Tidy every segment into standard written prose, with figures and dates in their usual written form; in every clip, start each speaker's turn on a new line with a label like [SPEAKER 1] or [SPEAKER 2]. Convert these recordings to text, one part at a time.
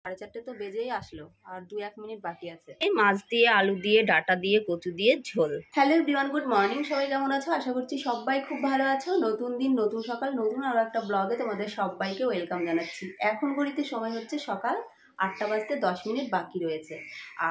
[SPEAKER 1] 4:30 তো বেজেই আসলো, আর 2-1 মিনিট বাকি আছে। এই মাছ দিয়ে, আলু দিয়ে, ডাটা দিয়ে, কচু দিয়ে ঝোল। Hello everyone, good morning. সবাই কেমন আছো? আশা করছি সবাই খুব ভালো আছো। নতুন দিন, নতুন সকাল, নতুন আরো একটা ব্লগে তোমাদের সবাইকে ওয়েলকাম জানাচ্ছি। এখন ঘড়িতে সময় হচ্ছে সকাল 8টা বাজতে 10 মিনিট বাকি রয়েছে।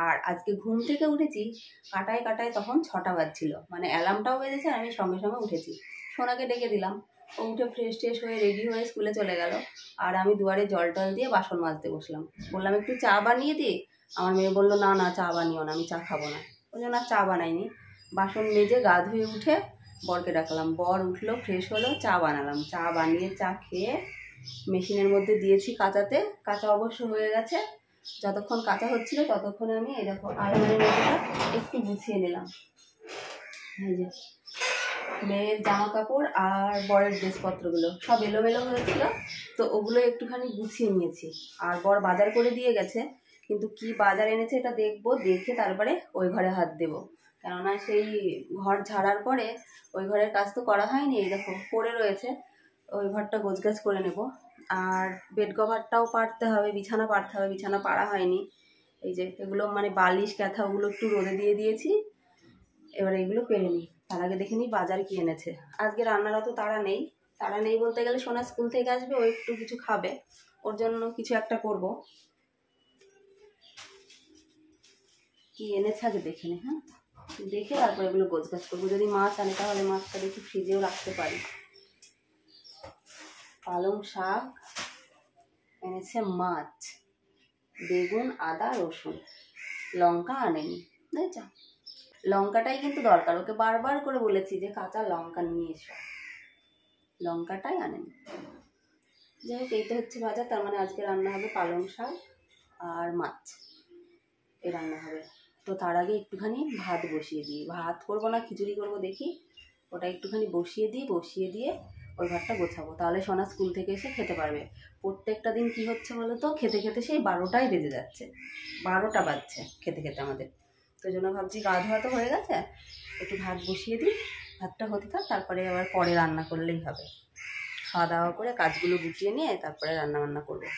[SPEAKER 1] আর আজকে ঘুম থেকে উঠেছি কাটায় কাটায় তখন 6টা বাজছিল, মানে অ্যালার্মটাও বেজেছে, আমি সঙ্গে সঙ্গে উঠেছি। সোনাকে ডেকে দিলাম, ও উঠে ফ্রেশ ট্রেশ হয়ে রেডি হয়ে স্কুলে চলে গেল। আর আমি দুয়ারে জল টল দিয়ে বাসন মাজতে বসলাম। বললাম একটু চা বানিয়ে দিই। আমার মেয়ে বললো না না, চা বানিও না, আমি চা খাবো না। ওই জন্য আর চা বানাইনি। বাসন মেজে গা ধুয়ে উঠে বরকে ডাকলাম, বর উঠলো, ফ্রেশ হলো, চা বানালাম। চা বানিয়ে চা খেয়ে মেশিনের মধ্যে দিয়েছি কাচাতে। কাঁচা অবশ্য হয়ে গেছে। যতক্ষণ কাঁচা হচ্ছিল ততক্ষণে আমি এরকম আয়রনের মধ্যে একটু গুছিয়ে নিলাম। এই যে মেয়ের জামা কাপড় আর বরের ড্রেসপত্রগুলো সব এলোমেলো হয়েছিল, তো ওগুলো একটুখানি গুছিয়ে নিয়েছি। আর বর বাজার করে দিয়ে গেছে, কিন্তু কি বাজার এনেছে এটা দেখবো, দেখে তারপরে ওই ঘরে হাত দেবো। কেননা সেই ঘর ঝাড়ার পরে ওই ঘরের কাজ তো করা হয়নি, এই দেখো পড়ে রয়েছে। ওই ঘরটা গোছগাছ করে নেব। আর বেড কভারটাও পাড়তে হবে, বিছানা পাড়তে হবে, বিছানা পাড়া হয়নি। এই যে এগুলো মানে বালিশ ক্যাথা, ওগুলো একটু রোদে দিয়ে দিয়েছি, এবার এগুলো পেরে নিই। তার আগে দেখে নিই বাজার কি এনেছে। আজকে রান্নার অত তাড়া নেই। তাড়া নেই বলতে গেলে সোনা স্কুল থেকে আসবে, ও একটু কিছু খাবে, ওর জন্য কিছু একটা করব। কি এনেছে আগে দেখে নে, হ্যাঁ, দেখে তারপর এগুলো গোছগাছ করবো। যদি মাছ আনে তাহলে মাছটা দেখি ফ্রিজেও রাখতে পারি। পালং শাক এনেছে, মাছ, বেগুন, আদা, রসুন, লঙ্কা আনেনি। বুঝেছ, লঙ্কাটাই কিন্তু দরকার। ওকে বারবার করে বলেছি যে কাঁচা লঙ্কা নিয়ে এসো, লঙ্কাটাই আনেনি। যাই হোক, এই তো হচ্ছে বাজার। তার মানে আজকে রান্না হবে পালং শাক আর মাছ, এই রান্না হবে। তো তার আগে একটুখানি ভাত বসিয়ে দিই। ভাত করবো না খিচুড়ি করবো, দেখি। ওটা একটুখানি বসিয়ে দিয়ে ওই ভাতটা গোছাবো, তাহলে সোনা স্কুল থেকে এসে খেতে পারবে। প্রত্যেকটা দিন কি হচ্ছে বলো তো, খেতে খেতে সেই 12টাই বেজে যাচ্ছে, 12টা বাজছে খেতে খেতে আমাদের। তো জন্য ভাবছি গা ধোয়া তো হয়ে গেছে, একটু ভাত বসিয়ে দিই, ভাতটা হতে থাক, তারপরে আবার পরে রান্না করলেই হবে। খাওয়া দাওয়া করে কাজগুলো গুছিয়ে নিয়ে তারপরে রান্নাবান্না করবো।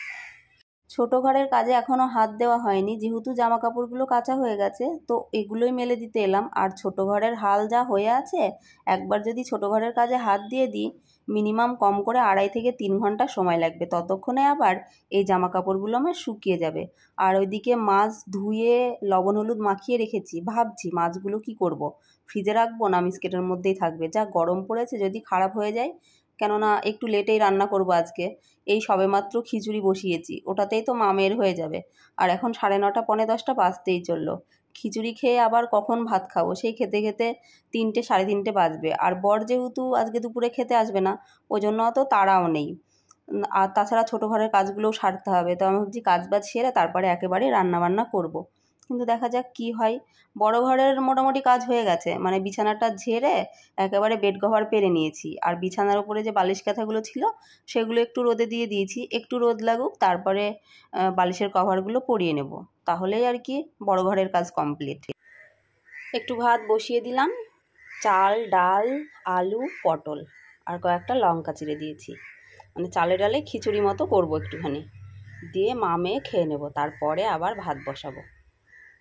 [SPEAKER 1] ছোটো ঘরের কাজে এখনও হাত দেওয়া হয়নি, যেহেতু জামা কাপড়গুলো কাঁচা হয়ে গেছে, তো এগুলোই মেলে দিতে এলাম। আর ছোটো ঘরের হাল যা হয়ে আছে, একবার যদি ছোটো ঘরের কাজে হাত দিয়ে দিই, মিনিমাম কম করে 2.5 থেকে 3 ঘন্টা সময় লাগবে। ততক্ষণে আবার এই জামা কাপড়গুলো আমার শুকিয়ে যাবে। আর ওইদিকে মাছ ধুয়ে লবণ হলুদ মাখিয়ে রেখেছি। ভাবছি মাছগুলো কি করব, ফ্রিজে রাখবো না বিস্কেটের মধ্যেই থাকবে। যা গরম পড়েছে, যদি খারাপ হয়ে যায়, কেননা একটু লেটেই রান্না করব আজকে। এই সবেমাত্র খিচুড়ি বসিয়েছি, ওটাতেই তো মামের হয়ে যাবে। আর এখন 9:30 পৌনে 10টা বাজতেই চললো। খিচুড়ি খেয়ে আবার কখন ভাত খাবো, সেই খেতে খেতে 3টে সাড়ে 3টে বাজবে। আর বর যেহেতু আজকে দুপুরে খেতে আসবে না, ওই জন্য অত তাড়াও নেই। আর তাছাড়া ছোটো ঘরের কাজগুলোও সারতে হবে। তো আমি ভাবছি কাজ বাজ সেরে তারপরে একেবারে রান্নাবান্না করব। কিন্তু দেখা যাক কি হয়। বড় ঘরের মোটামুটি কাজ হয়ে গেছে, মানে বিছানাটা ঝেড়ে একেবারে বেড কভার পেরে নিয়েছি। আর বিছানার উপরে যে বালিশ কাঁথাগুলো ছিল সেগুলো একটু রোদে দিয়ে দিয়েছি, একটু রোদ লাগুক, তারপরে বালিশের কভারগুলো পরিয়ে নেব। তাহলেই আর কি বড় ঘরের কাজ কমপ্লিট। একটু ভাত বসিয়ে দিলাম, চাল, ডাল, আলু, পটল আর কয়েকটা লঙ্কা চিড়ে দিয়েছি। মানে চালে ডালে খিচুড়ি মতো করবো একটুখানি, দিয়ে মামে খেয়ে নেব। তারপরে আবার ভাত বসাবো,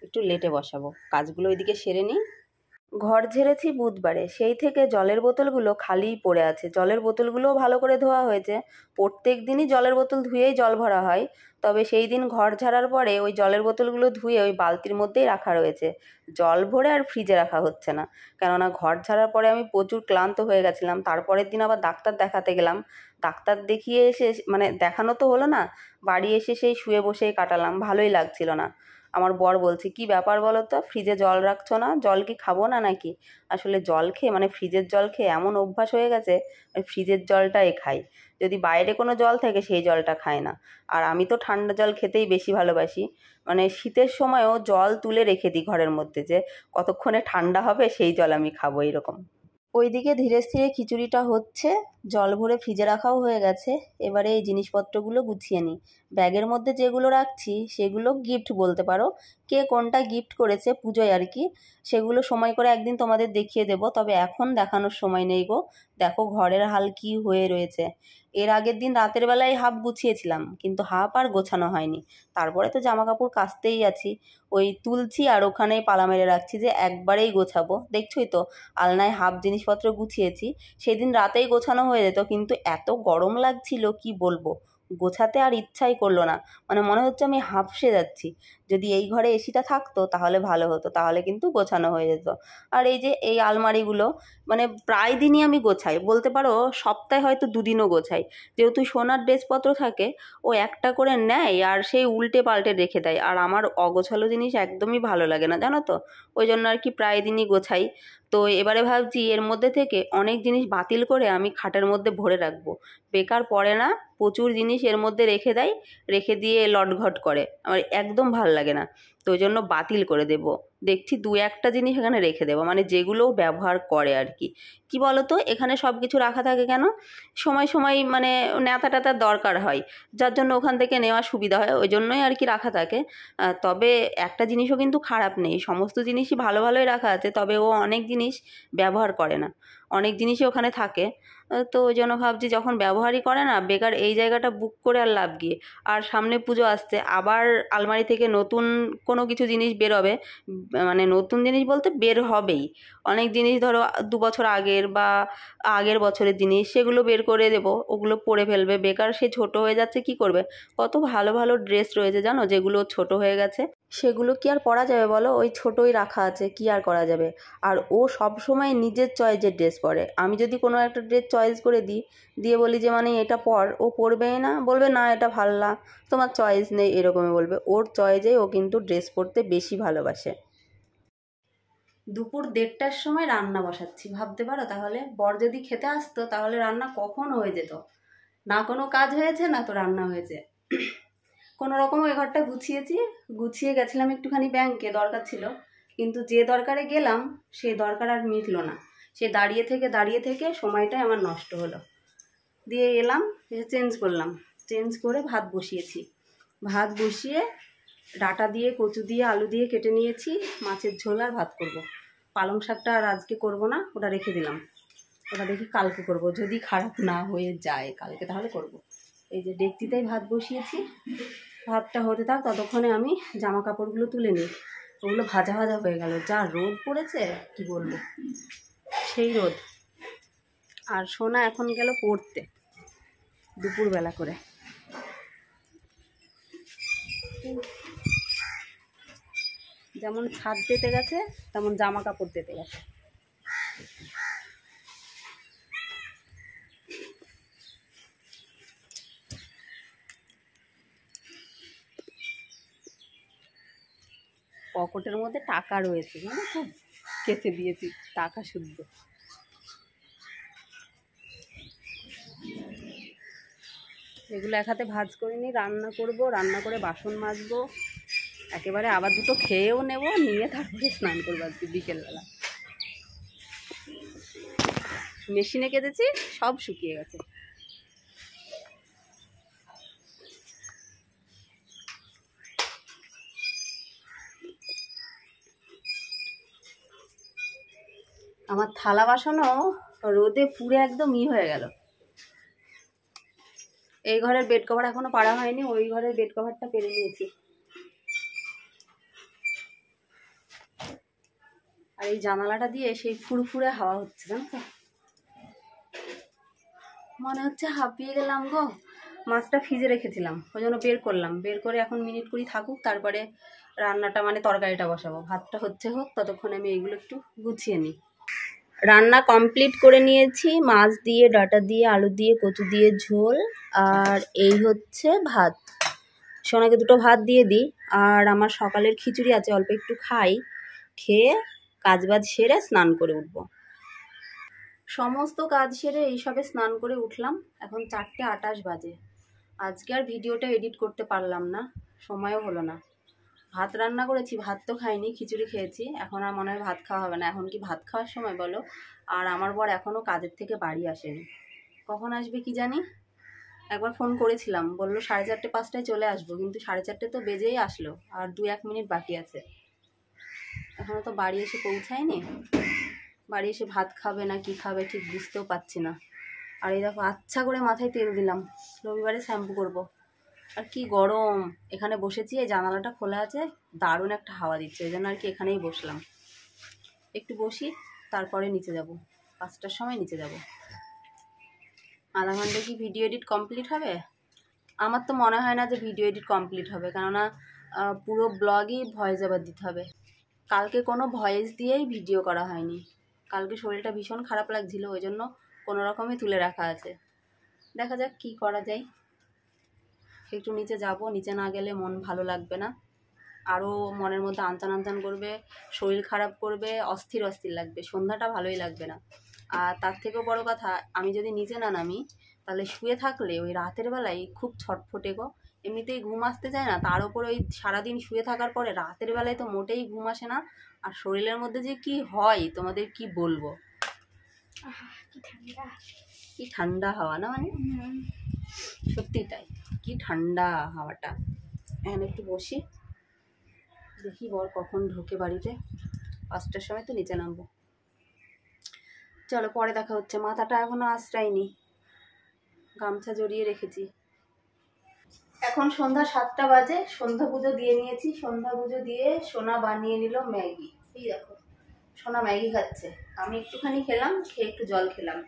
[SPEAKER 1] একটু লেটে বসাবো, কাজগুলো ওইদিকে সেরে নিই। ঘর ঝেড়েছি বুধবারে, সেই থেকে জলের বোতলগুলো খালিই পড়ে আছে। জলের বোতলগুলোও ভালো করে ধোয়া হয়েছে। প্রত্যেক দিনই জলের বোতল ধুয়েই জল ভরা হয়, তবে সেই দিন ঘর ঝাড়ার পরে ওই জলের বোতলগুলো ধুয়ে ওই বালতির মধ্যেই রাখা রয়েছে। জল ভরে আর ফ্রিজে রাখা হচ্ছে না, কেননা ঘর ঝাড়ার পরে আমি প্রচুর ক্লান্ত হয়ে গেছিলাম। তারপরের দিন আবার ডাক্তার দেখাতে গেলাম। ডাক্তার দেখিয়ে এসে, মানে দেখানো তো হলো না, বাড়ি এসে সেই শুয়ে বসেই কাটালাম, ভালোই লাগছিল না। আমার বর বলছে, কি ব্যাপার বলো তো, ফ্রিজে জল রাখছো না, জল কি খাবো না নাকি? আসলে জল খেয়ে, মানে ফ্রিজের জল খেয়ে এমন অভ্যাস হয়ে গেছে, ফ্রিজের জলটাই খাই। যদি বাইরে কোনো জল থাকে সেই জলটা খায় না। আর আমি তো ঠান্ডা জল খেতেই বেশি ভালোবাসি, মানে শীতের সময়ও জল তুলে রেখে দিই ঘরের মধ্যে, যে কতক্ষণে ঠান্ডা হবে সেই জল আমি খাবো, এইরকম। ওইদিকে ধীরে স্থিরে খিচুড়িটা হচ্ছে, জল ভরে ফ্রিজে রাখাও হয়ে গেছে। এবারে এই জিনিসপত্রগুলো গুছিয়ে নিই। ব্যাগের মধ্যে যেগুলো রাখছি সেগুলো গিফট বলতে পারো, কে কোনটা গিফট করেছে পুজোয় আর কি, সেগুলো সময় করে একদিন তোমাদের দেখিয়ে দেব। তবে এখন দেখানোর সময় নেই গো। দেখো ঘরের হাল কি হয়ে রয়েছে। এর আগের দিন রাতের বেলায় হাফ গুছিয়েছিলাম, কিন্তু হাফ আর গোছানো হয়নি। তারপরে তো জামা কাপড় কাচতেই আছি, ওই তুলছি আর ওখানেই পালা মেরে রাখছি যে একবারেই গোছাবো। দেখছোই তো আলনায় হাফ জিনিসপত্র গুছিয়েছি, সেদিন রাতেই গোছানো হয়ে যেত, কিন্তু এত গরম লাগছিল কি বলবো, গোছাতে আর ইচ্ছাই করলো না। মানে মনে হচ্ছে আমি হাঁফসে যাচ্ছি। যদি এই ঘরে এসিটা থাকতো তাহলে ভালো হতো, তাহলে কিন্তু গোছানো হয়ে যেত। আর এই যে এই আলমারিগুলো মানে প্রায় দিনই আমি গোছাই, বলতে পারো সপ্তাহে হয়তো দুদিনও গোছাই। যেহেতু সোনার ড্রেসপত্র থাকে, ও একটা করে নেয় আর সেই উল্টে পাল্টে রেখে দেয়, আর আমার অগোছালো জিনিস একদমই ভালো লাগে না জানো তো, ওই জন্য আর কি প্রায় দিনই গোছাই। তো এবারে ভাবছি এর মধ্যে থেকে অনেক জিনিস বাতিল করে আমি খাটের মধ্যে ভরে রাখবো, বেকার পড়ে না। প্রচুর জিনিস এর মধ্যে রেখে দেয়, রেখে দিয়ে লটঘট করে, আমার একদম ভাল লাগে না। তো ওই জন্য বাতিল করে দেব। দেখছি দু একটা জিনিস এখানে রেখে দেবো, মানে যেগুলো ব্যবহার করে আর কি। কি বলো তো, এখানে সব কিছু রাখা থাকে কেন, সময় সময় মানে ন্যাতা ট্যাতার দরকার হয়, যার জন্য ওখান থেকে নেওয়া সুবিধা হয়, ওই জন্যই আর কি রাখা থাকে। তবে একটা জিনিসও কিন্তু খারাপ নেই, সমস্ত জিনিসই ভালো ভালোই রাখা আছে, তবে ও অনেক জিনিস ব্যবহার করে না, অনেক জিনিসই ওখানে থাকে। তো ওই জন্য ভাবছি যখন ব্যবহারই করে না, বেকার এই জায়গাটা বুক করে আর লাভ গিয়ে। আর সামনে পুজো আসছে, আবার আলমারি থেকে নতুন কোনো কিছু জিনিস বেরোবে, মানে নতুন জিনিস বলতে বের হবেই। অনেক জিনিস ধরো 2 বছর আগের বা আগের বছরের জিনিস, সেগুলো বের করে দেবো, ওগুলো পরে ফেলবে, বেকার সে ছোট হয়ে যাচ্ছে কি করবে। কত ভালো ভালো ড্রেস রয়েছে জানো, যেগুলো ছোট হয়ে গেছে, সেগুলো কি আর পরা যাবে বলো, ওই ছোটোই রাখা আছে, কি আর করা যাবে। আর ও সব সময় নিজের চয়েসের ড্রেস পরে, আমি যদি কোনো একটা ড্রেস চয়েস করে দিই, দিয়ে বলি যে মানে এটা পর, ও পরবেই না, বলবে না এটা ভাল না, তোমার চয়েস নেই, এরকমই বলবে। ওর চয়েসেই ও কিন্তু ড্রেস পরতে বেশি ভালোবাসে। দুপুর 1:30টার সময় রান্না বসাচ্ছি, ভাবতে পারো তাহলে, বর যদি খেতে আসতো তাহলে রান্না কখন হয়ে যেত। না কোনো কাজ হয়েছে না তো রান্না হয়েছে। কোনো রকম ওই ঘরটা গুছিয়েছি, গুছিয়ে গেছিলাম একটুখানি ব্যাংকে, দরকার ছিল, কিন্তু যে দরকারে গেলাম সেই দরকার আর মিটলো না। সে দাঁড়িয়ে থেকে সময়টাই আমার নষ্ট হলো। দিয়ে এলাম, এসে চেঞ্জ করলাম, চেঞ্জ করে ভাত বসিয়েছি। ভাত বসিয়ে ডাঁটা দিয়ে, কচু দিয়ে, আলু দিয়ে কেটে নিয়েছি, মাছের ঝোল আর ভাত করব। পালং শাকটা আর আজকে করব না, ওটা রেখে দিলাম, ওটা দেখি কালকে করব, যদি খারাপ না হয়ে যায় কালকে তাহলে করব। এই যে ডেকচিতেই ভাত বসিয়েছি, ভাতটা হতে থাক, ততক্ষণে আমি জামা কাপড়গুলো তুলে নিই। ওগুলো ভাজা ভাজা হয়ে গেল, যা রোদ পড়েছে কি বলবো, সেই রোদ। আর সোনা এখন গেল পড়তে দুপুরবেলা করে। যেমন ছাদ পেতে গেছে, তেমন জামা কাপড় পেতে গেছে। পকেটের মধ্যে টাকা রয়েছে জানো তো, কেচে দিয়েছি টাকা শুদ্ধ। এগুলো এক হাতে ভাজ করে নিই, রান্না করব, রান্না করে বাসন মাজবো, একেবারে আবার দুটো খেয়েও নেব, নিয়ে তারপরে স্নান করবো আজকে বিকেলবেলা। মেশিনে কেটেছি, সব শুকিয়ে গেছে। আমার থালা বাসনও রোদে পুড়ে একদম হয়ে গেল। এই ঘরের বেড কভার এখনো পাড়া হয়নি, ওই ঘরের বেড কভারটা পেরে নিয়েছি। আর এই জানালাটা দিয়ে সেই ফুরফুরে হাওয়া হচ্ছে জানো তো, মনে হচ্ছে হাঁপিয়ে গেলাম গো। মাছটা ফ্রিজে রেখেছিলাম, ওই জন্য বের করলাম, বের করে এখন মিনিট 20 থাকুক, তারপরে রান্নাটা মানে তরকারিটা বসাবো। ভাতটা হচ্ছে হোক, ততক্ষণ আমি এইগুলো একটু গুছিয়ে নিই। রান্না কমপ্লিট করে নিয়েছি, মাছ দিয়ে, ডাঁটা দিয়ে, আলু দিয়ে, কচু দিয়ে ঝোল, আর এই হচ্ছে ভাত। সোনাকে দুটো ভাত দিয়ে দিই, আর আমার সকালের খিচুড়ি আছে, অল্প একটু খাই, খেয়ে কাজবাজ সেরে স্নান করে উঠবো। সমস্ত কাজ সেরে এইসবে স্নান করে উঠলাম, এখন 4:28 বাজে। আজকে আর ভিডিওটা এডিট করতে পারলাম না, সময়ও হলো না। ভাত রান্না করেছি, ভাত তো খাইনি, খিচুড়ি খেয়েছি, এখন আর মনে হয় ভাত খাওয়া হবে না। এখন কি ভাত খাওয়ার সময় বলো? আর আমার বর এখনও কাজের থেকে বাড়ি আসেনি, কখন আসবে কি জানি, একবার ফোন করেছিলাম, বললো 4:30 5টায় চলে আসবো, কিন্তু 4:30 তো বেজেই আসলো, আর 2-1 মিনিট বাকি আছে। এখনও তো বাড়ি এসে পৌঁছায়নি। বাড়ি এসে ভাত খাবে না কি খাবে ঠিক বুঝতেও পারছি না। আর এই দেখো আচ্ছা করে মাথায় তেল দিলাম, রবিবারে শ্যাম্পু করব। আর কি গরম, এখানে বসেছি, এই জানালাটা খোলা আছে, দারুণ একটা হাওয়া দিচ্ছে, ওই জন্য আর কি এখানেই বসলাম। একটু বসি, তারপরে নিচে যাব, 5টার সময় নিচে যাব। আধা ঘন্টা কি ভিডিও এডিট কমপ্লিট হবে? আমার তো মনে হয় না যে ভিডিও এডিট কমপ্লিট হবে, কেননা পুরো ব্লগই ভয়েস ওভার দিতে হবে। কালকে কোনো ভয়েস দিয়েই ভিডিও করা হয়নি, কালকে শরীরটা ভীষণ খারাপ লাগছিল, ওই জন্য কোনো রকমই তুলে রাখা আছে। দেখা যাক কি করা যায়। একটু নিচে যাব, নিচে না গেলে মন ভালো লাগবে না, আরও মনের মধ্যে আনচান আনচান করবে, শরীর খারাপ করবে, অস্থির অস্থির লাগবে, সন্ধ্যাটা ভালোই লাগবে না। আর তার থেকেও বড় কথা, আমি যদি নিচে না নামি তাহলে শুয়ে থাকলে ওই রাতের বেলায় খুব ছটফটে গো, এমনিতেই ঘুম আসতে চায় না, তার উপর ওই সারাদিন শুয়ে থাকার পরে রাতের বেলায় তো মোটেই ঘুম আসে না। আর শরীরের মধ্যে যে কি হয় তোমাদের কি বলবো, কি ঠান্ডা হাওয়া না, মানে সত্যি তাই, কি ঠান্ডা হাওয়াটা। এখন একটু বসি, দেখি বর কখন ঢোকে বাড়িতে, 5টার সময় তো নিচে নামবো। চলো পরে দেখা হচ্ছে। মাথাটা এখনো আশ্রাইনি, গামছা জড়িয়ে রেখেছি। এখন সন্ধ্যা 7টা বাজে, সন্ধ্যা পুজো দিয়ে নিয়েছি। সন্ধ্যা পুজো দিয়ে সোনা বানিয়ে নিল ম্যাগি। এই দেখো সোনা ম্যাগি খাচ্ছে, আমি একটুখানি খেলাম, খেয়ে একটু জল খেলাম।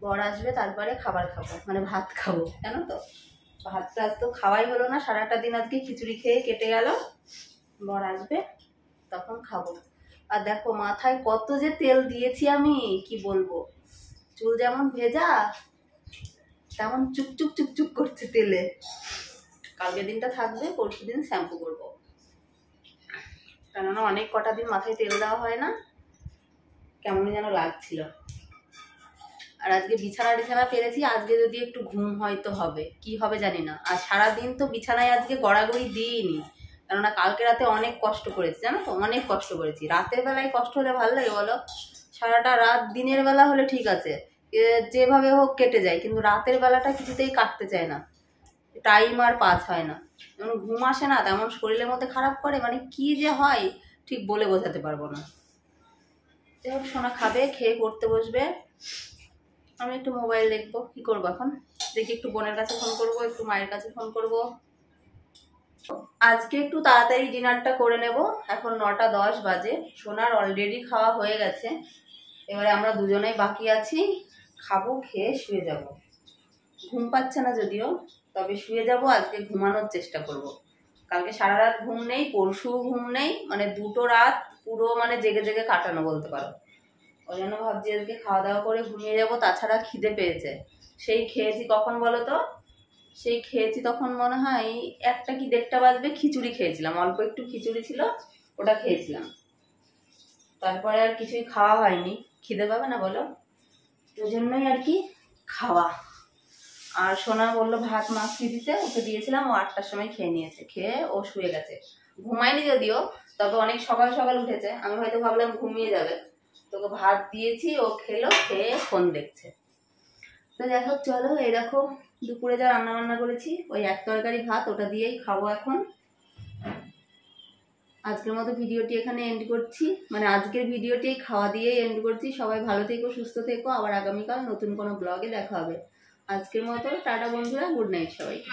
[SPEAKER 1] বর আসবে তারপরে খাবার খাবো, মানে ভাত খাবো, জানো তো। ভাতটা আজ তো খাওয়াই হলো না, সারাটা দিন আজকে খিচুড়ি খেয়ে কেটে গেল। বর আসবে তখন খাবো। আর দেখো মাথায় কত যে তেল দিয়েছি আমি, কি বলবো। চুল যেমন ভেজা তেমন চুকচুক চুকচুক করছে তেলে। কালকে দিনটা থাকবে, পরশু দিন শ্যাম্পু করবো, কেননা অনেক কটা দিন মাথায় তেল দেওয়া হয় না, কেমনই যেন লাগছিল। আর আজকে বিছানা পেরেছি, আজকে যদি একটু ঘুম হয়তো হবে, কি হবে জানি না। আর সারাদিন তো বিছানায় আজকে গড়াগড়ি দিইনি, কেননা কালকে রাতে অনেক কষ্ট করেছি, জানো তো, অনেক কষ্ট করেছি। রাতের বেলায় কষ্ট হলে ভালো লাগে বলো? সারাটা রাত দিনের বেলা হলে ঠিক আছে, যেভাবে হোক কেটে যায়, কিন্তু রাতের বেলাটা কিছুতেই কাটতে চায় না, টাইম আর পাস হয় না। যেমন ঘুম আসে না, তেমন শরীরের মধ্যে খারাপ করে, মানে কি যে হয় ঠিক বলে বোঝাতে পারবো না। যাই হোক, সোনা খাবে, খেয়ে পড়তে বসবে, আমি একটু মোবাইল দেখবো। কি করবো এখন, দেখি একটু বোনের কাছে ফোন করবো, একটু মায়ের কাছে ফোন করবো। আজকে একটু তাড়াতাড়ি ডিনারটা করে নেব। এখন 9টা 10 বাজে, সোনার অলরেডি খাওয়া হয়ে গেছে, এবারে আমরা দুজনেই বাকি আছি, খাবো, খেয়ে শুয়ে যাব। ঘুম পাচ্ছে না যদিও, তবে শুয়ে যাব, আজকে ঘুমানোর চেষ্টা করব। কালকে সারা রাত ঘুম নেই, পরশু ঘুম নেই, মানে 2টো রাত পুরো মানে জেগে জেগে কাটানো বলতে পারো। ওই জন্য ভাবছি আজকে খাওয়া দাওয়া করে ঘুমিয়ে যাব। তাছাড়া খিদে পেয়েছে, সেই খেয়েছি কখন বলো তো, সেই খেয়েছি তখন মনে হয় 1টা কি 1:30টা বাজবে, খিচুড়ি খেয়েছিলাম, অল্প একটু খিচুড়ি ছিল, ওটা খেয়েছিলাম। তারপরে আর কিছুই খাওয়া হয়নি, খিদে পাবে না বলো, ওই জন্যই আর কি খাওয়া। আর সোনা বললো ভাত মাখিয়ে দিতে, ওকে দিয়েছিলাম, ও 8টার সময় খেয়ে নিয়েছে, খেয়ে ও শুয়ে গেছে। ঘুমায়নি যদিও, তবে অনেক সকাল সকাল উঠেছে, আমি হয়তো ভাবলাম ঘুমিয়ে যাবে, তোকে ভাত দিয়েছি, ও খেলো, খেয়ে ফোন দেখছে। তো দেখো চলো, এই দেখো দুপুরে যা রান্না বান্না করেছি, ওই 1 তরকারি ভাত, ওটা দিয়েই খাবো এখন। আজকের মতো ভিডিওটি এখানে এন্ড করছি, মানে আজকের ভিডিওটি খাওয়া দিয়েই এন্ড করছি। সবাই ভালো থেকো, সুস্থ থেকো, আবার আগামীকাল নতুন কোনো ব্লগে দেখা হবে। আজকের মতো টাটা বন্ধুরা, গুড নাইট সবাইকে।